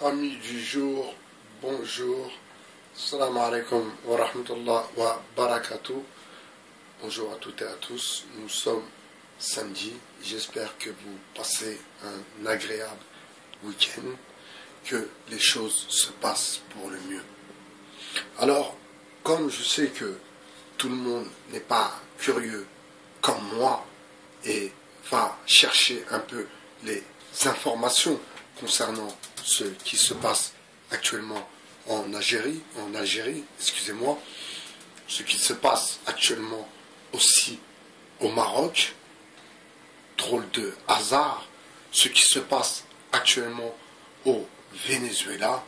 Amis du jour, bonjour. Salam alaikum wa rahmatullah wa barakatuh. Bonjour à toutes et à tous. Nous sommes samedi. J'espère que vous passez un agréable week-end, que les choses se passent pour le mieux. Alors, comme je sais que tout le monde n'est pas curieux comme moi et va chercher un peu les informations concernant ce qui se passe actuellement en Algérie, excusez-moi, ce qui se passe actuellement aussi au Maroc, drôle de hasard, ce qui se passe actuellement au Venezuela,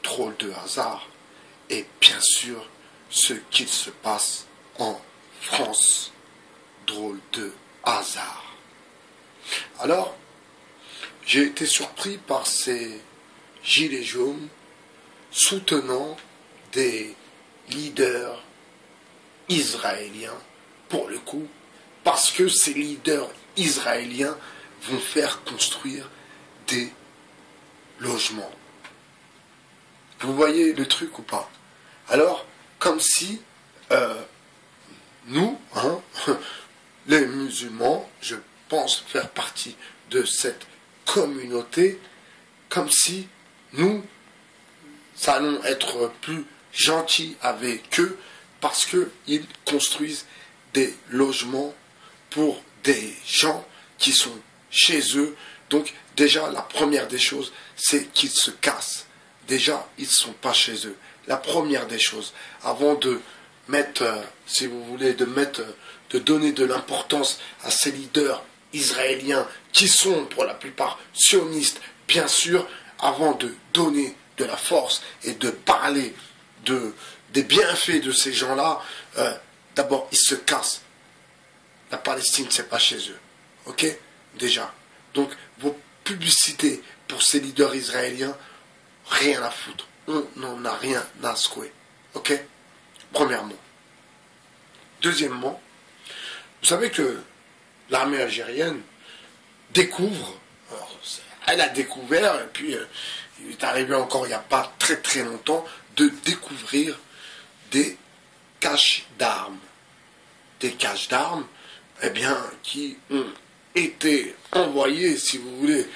drôle de hasard, et bien sûr ce qu'il se passe en France, drôle de hasard. Alors, j'ai été surpris par ces gilets jaunes soutenant des leaders israéliens, pour le coup, parce que ces leaders israéliens vont faire construire des logements. Vous voyez le truc ou pas? Alors, comme si nous, les musulmans, je pense faire partie de cette communauté, comme si nous allons être plus gentils avec eux parce qu'ils construisent des logements pour des gens qui sont chez eux. Donc déjà, la première des choses, c'est qu'ils se cassent. Déjà, ils ne sont pas chez eux. La première des choses, avant de mettre, si vous voulez, de donner de l'importance à ces leaders israéliens qui sont pour la plupart sionistes, bien sûr, avant de donner de la force et de parler des bienfaits de ces gens-là, d'abord ils se cassent. La Palestine, c'est pas chez eux. Ok? Déjà. Donc, vos publicités pour ces leaders israéliens, rien à foutre. On n'en a rien à secouer. Ok? Premièrement. Deuxièmement, vous savez que l'armée algérienne découvre, elle a découvert, et puis il est arrivé encore il n'y a pas très très longtemps, de découvrir des caches d'armes. Des caches d'armes, eh bien, qui ont été envoyées, si vous voulez,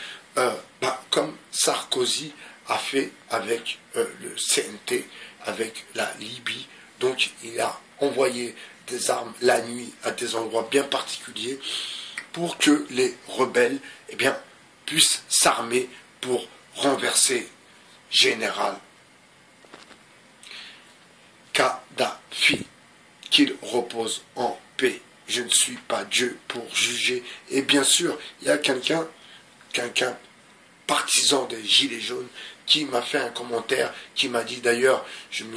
comme Sarkozy a fait avec le CNT, avec la Libye. Donc il a envoyé des armes la nuit à des endroits bien particuliers pour que les rebelles puissent s'armer pour renverser général Kadhafi, qu'il repose en paix. Je ne suis pas Dieu pour juger. Et bien sûr, il y a quelqu'un partisan des Gilets jaunes qui m'a fait un commentaire, qui m'a dit d'ailleurs, je me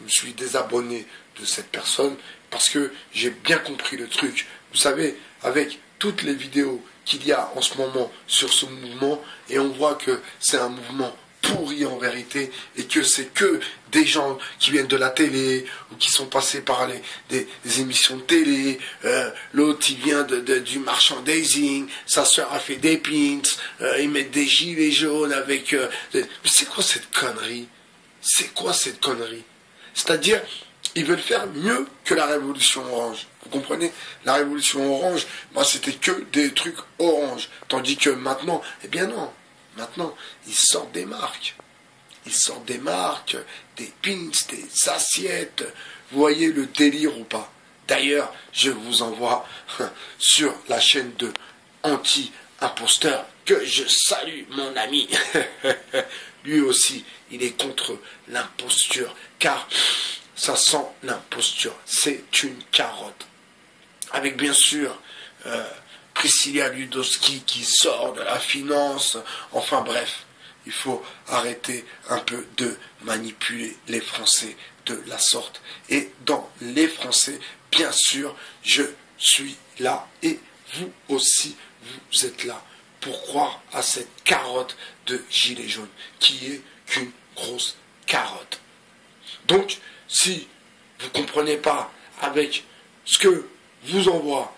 suis désabonné de cette personne parce que j'ai bien compris le truc. Vous savez, avec toutes les vidéos qu'il y a en ce moment sur ce mouvement, et on voit que c'est un mouvement pourri en vérité, et que c'est que des gens qui viennent de la télé, ou qui sont passés par des émissions de télé, l'autre il vient du merchandising, sa soeur a fait des pins, ils mettent des gilets jaunes avec... mais c'est quoi cette connerie? C'est quoi cette connerie? C'est-à-dire, ils veulent faire mieux que la révolution orange. Vous comprenez? La révolution orange, moi c'était que des trucs orange. Tandis que maintenant, eh bien non. Maintenant, ils sortent des marques. Ils sortent des marques, des pins, des assiettes. Vous voyez le délire ou pas? D'ailleurs, je vous envoie sur la chaîne de Anti-Imposteur, que je salue, mon ami. Lui aussi, il est contre l'imposture, car ça sent l'imposture. C'est une carotte. Avec bien sûr Priscilla Ludowski qui sort de la finance. Enfin bref, il faut arrêter un peu de manipuler les Français de la sorte. Et dans les Français, bien sûr, je suis là et vous aussi, vous êtes là pour croire à cette carotte de gilet jaune qui est qu'une grosse carotte. Donc, si vous ne comprenez pas avec ce que vous envoie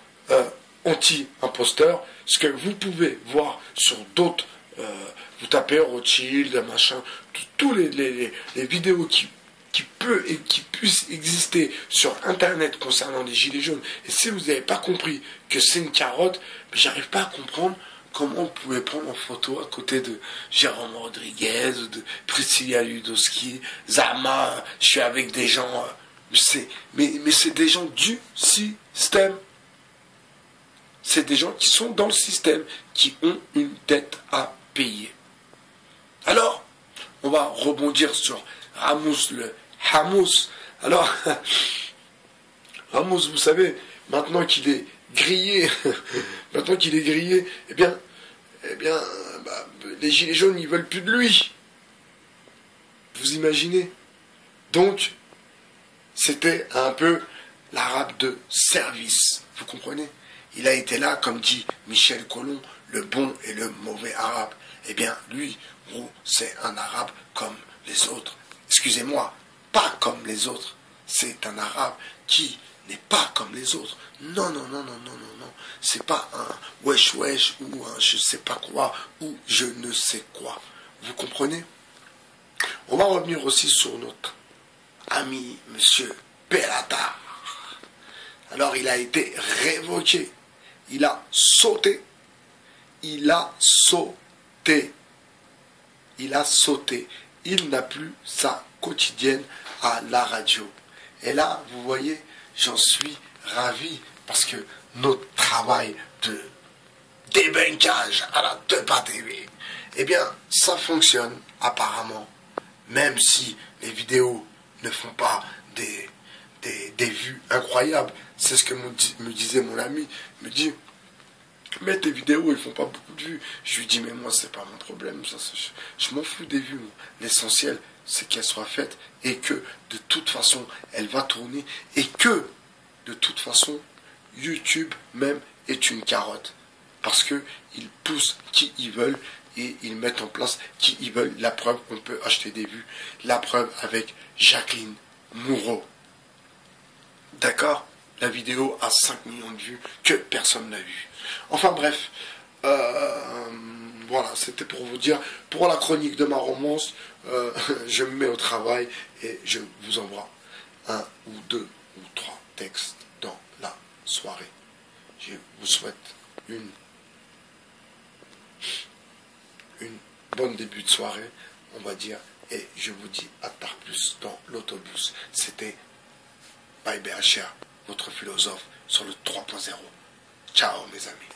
Anti-Imposteur, ce que vous pouvez voir sur d'autres vous tapez Rothschild, machin, tous les vidéos qui puissent exister sur Internet concernant les gilets jaunes. Et si vous n'avez pas compris que c'est une carotte, j'arrive pas à comprendre comment vous pouvez prendre en photo à côté de Jérôme Rodriguez, de Priscilla Ludowski, Zama, je suis avec des gens, mais c'est des gens du système. C'est des gens qui sont dans le système, qui ont une dette à payer. Alors, on va rebondir sur Ramos, le Hamas. Alors, Ramos, vous savez, maintenant qu'il est grillé, eh bien, les gilets jaunes, ils veulent plus de lui. Vous imaginez? Donc, c'était un peu l'arabe de service. Vous comprenez? Il a été là, comme dit Michel Colomb, le bon et le mauvais arabe. Eh bien, lui, c'est un arabe comme les autres. Excusez-moi, pas comme les autres. C'est un arabe qui n'est pas comme les autres. Non. C'est pas un wesh ou un je sais pas quoi ou je ne sais quoi. Vous comprenez? On va revenir aussi sur notre ami Monsieur Bellatar. Alors il a été révoqué. Il a sauté. Il n'a plus sa quotidienne à la radio. Et là, vous voyez, j'en suis ravi parce que notre travail de débunkage à la Depa TV, eh bien, ça fonctionne apparemment. Même si les vidéos ne font pas des vues incroyables. C'est ce que me disait mon ami. Il me dit, mais tes vidéos, ils font pas beaucoup de vues. Je lui dis, mais moi, c'est pas mon problème. Je m'en fous des vues. L'essentiel, c'est qu'elle soit faite et que, de toute façon, elle va tourner et que, de toute façon, YouTube même est une carotte. Parce qu'ils poussent qui ils veulent et ils mettent en place qui ils veulent. La preuve, on peut acheter des vues. La preuve avec Jacqueline Moureau. D'accord? La vidéo a 5 millions de vues que personne n'a vu. Enfin bref, voilà, c'était pour vous dire, pour la chronique de ma romance, je me mets au travail et je vous envoie 1 ou 2 ou 3 textes dans la soirée. Je vous souhaite une bonne début de soirée, on va dire, et je vous dis à tard plus dans l'autobus. C'était Bye BHR, votre philosophe sur le 3.0. Ciao mes amis.